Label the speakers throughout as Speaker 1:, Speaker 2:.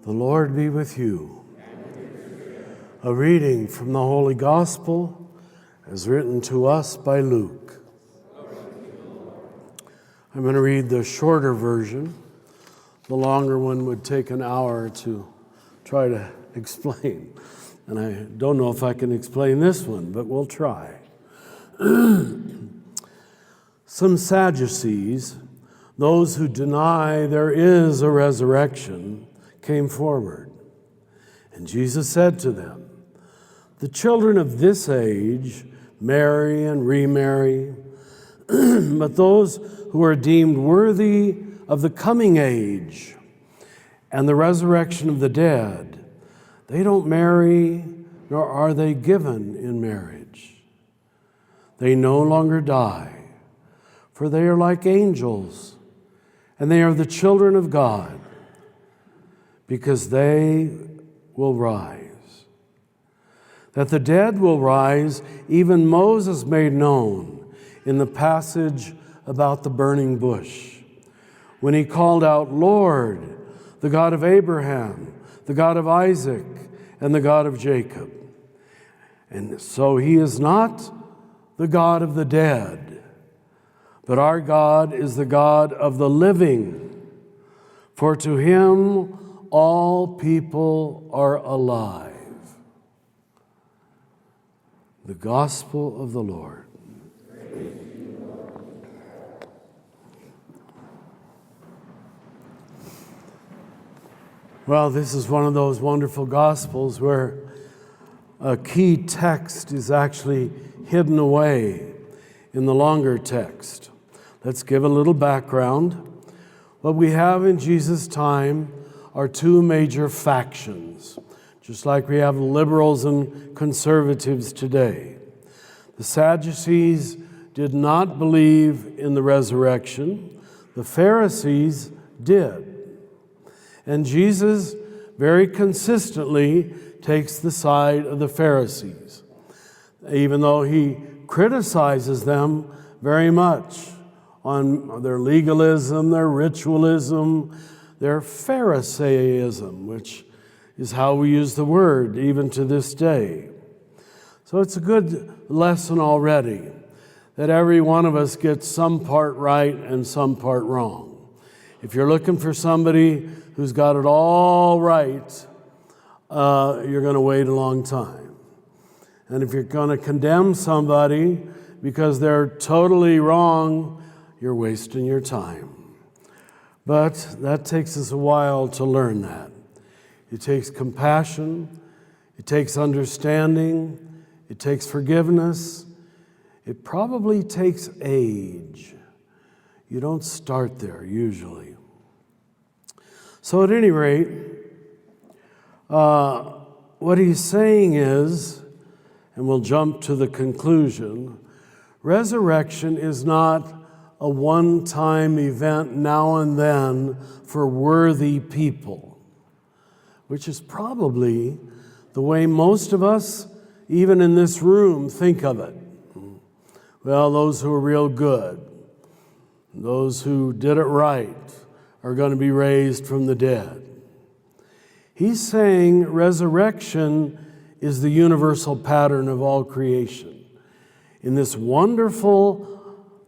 Speaker 1: The Lord be with you. A reading from the Holy Gospel as written to us by Luke. I'm going to read the shorter version. The longer one would take an hour to try to explain. And I don't know if I can explain this one, but we'll try. Some Sadducees, those who deny there is a resurrection, came forward. And Jesus said to them, "The children of this age marry and remarry, but those who are deemed worthy of the coming age and the resurrection of the dead, they don't marry, nor are they given in marriage. They no longer die, for they are like angels, and they are the children of God, because they will rise. That the dead will rise, even Moses made known in the passage about the burning bush, when he called out, 'Lord, the God of Abraham, the God of Isaac, and the God of Jacob.' And so he is not the God of the dead, but our God is the God of the living. For to him all people are alive." The Gospel of the Lord. Well, this is one of those wonderful Gospels where a key text is actually hidden away in the longer text. Let's give a little background. What we have in Jesus' time are two major factions, just like we have liberals and conservatives today. The Sadducees did not believe in the resurrection. The Pharisees did. And Jesus very consistently takes the side of the Pharisees, even though he criticizes them very much on their legalism, their ritualism, their Pharisaism, which is how we use the word even to this day. So it's a good lesson already that every one of us gets some part right and some part wrong. If you're looking for somebody who's got it all right, you're going to wait a long time. And if you're going to condemn somebody because they're totally wrong, you're wasting your time. But that takes us a while to learn that. It takes compassion, it takes understanding, it takes forgiveness, it probably takes age. You don't start there usually. So at any rate, what he's saying is, and we'll jump to the conclusion, resurrection is not a one-time event now and then for worthy people, which is probably the way most of us, even in this room, think of it. Well, those who are real good, those who did it right, are going to be raised from the dead. He's saying resurrection is the universal pattern of all creation. In this wonderful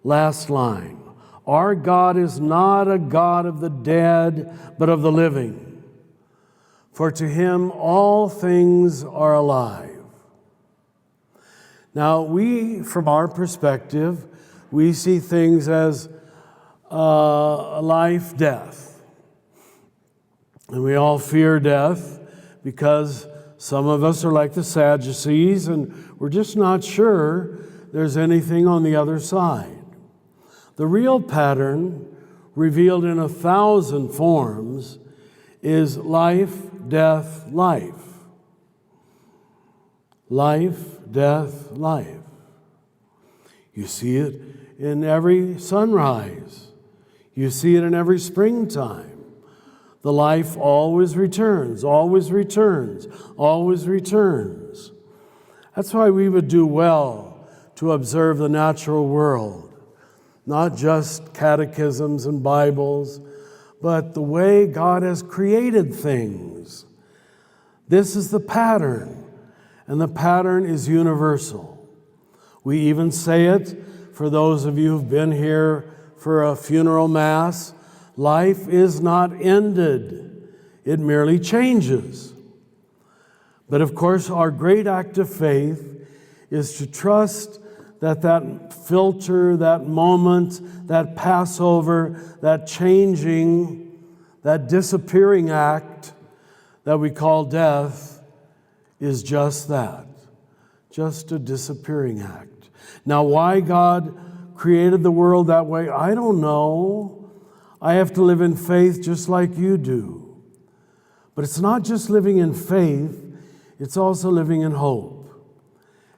Speaker 1: last line, our God is not a God of the dead, but of the living. For to him all things are alive. Now, from our perspective, we see things as life, death. And we all fear death because some of us are like the Sadducees and we're just not sure there's anything on the other side. The real pattern, revealed in 1,000 forms, is life, death, life. Life, death, life. You see it in every sunrise. You see it in every springtime. The life always returns, always returns, always returns. That's why we would do well to observe the natural world, not just catechisms and Bibles, but the way God has created things. This is the pattern, and the pattern is universal. We even say it for those of you who've been here for a funeral mass. Life is not ended. It merely changes. But of course, our great act of faith is to trust that that filter, that moment, that Passover, that changing, that disappearing act that we call death is just that, just a disappearing act. Now, why God created the world that way, I don't know. I have to live in faith just like you do. But it's not just living in faith, it's also living in hope.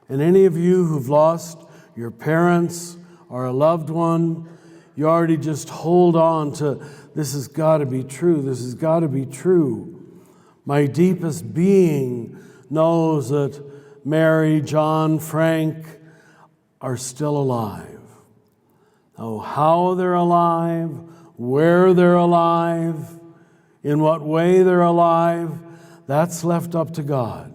Speaker 1: And any of you who've lost your parents or a loved one, you already just hold on to, this has got to be true, this has got to be true. My deepest being knows that Mary, John, Frank are still alive. Now, how they're alive, where they're alive, in what way they're alive, that's left up to God.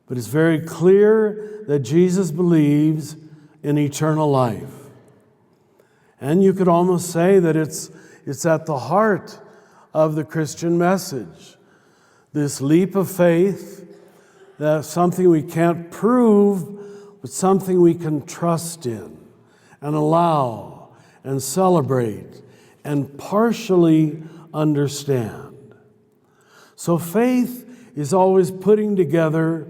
Speaker 1: But it's very clear that Jesus believes in eternal life. And you could almost say that it's at the heart of the Christian message. This leap of faith, that's something we can't prove, but something we can trust in and allow and celebrate and partially understand. So faith is always putting together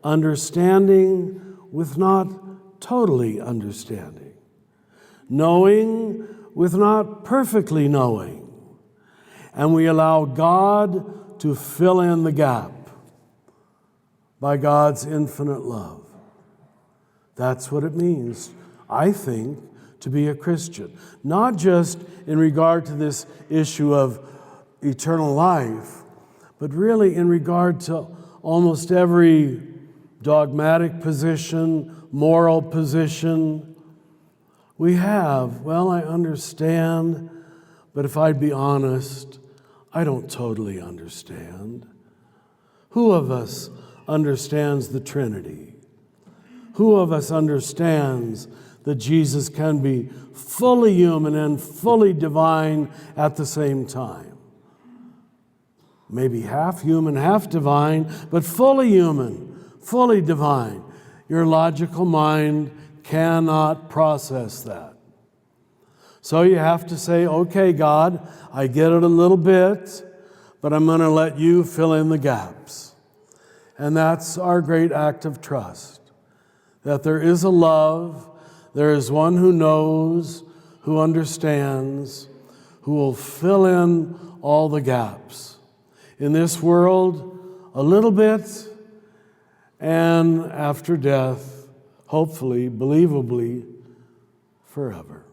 Speaker 1: understanding with not totally understanding, knowing with not perfectly knowing, and we allow God to fill in the gap by God's infinite love. That's what it means, I think, to be a Christian. Not just in regard to this issue of eternal life, but really in regard to almost every dogmatic position, moral position we have. Well, I understand, but if I'd be honest, I don't totally understand. Who of us understands the Trinity? Who of us understands that Jesus can be fully human and fully divine at the same time? Maybe half human, half divine, but fully human, fully divine. Your logical mind cannot process that. So you have to say, okay, God, I get it a little bit, but I'm going to let you fill in the gaps. And that's our great act of trust, that there is a love, there is one who knows, who understands, who will fill in all the gaps. In this world, a little bit, and after death, hopefully, believably, forever.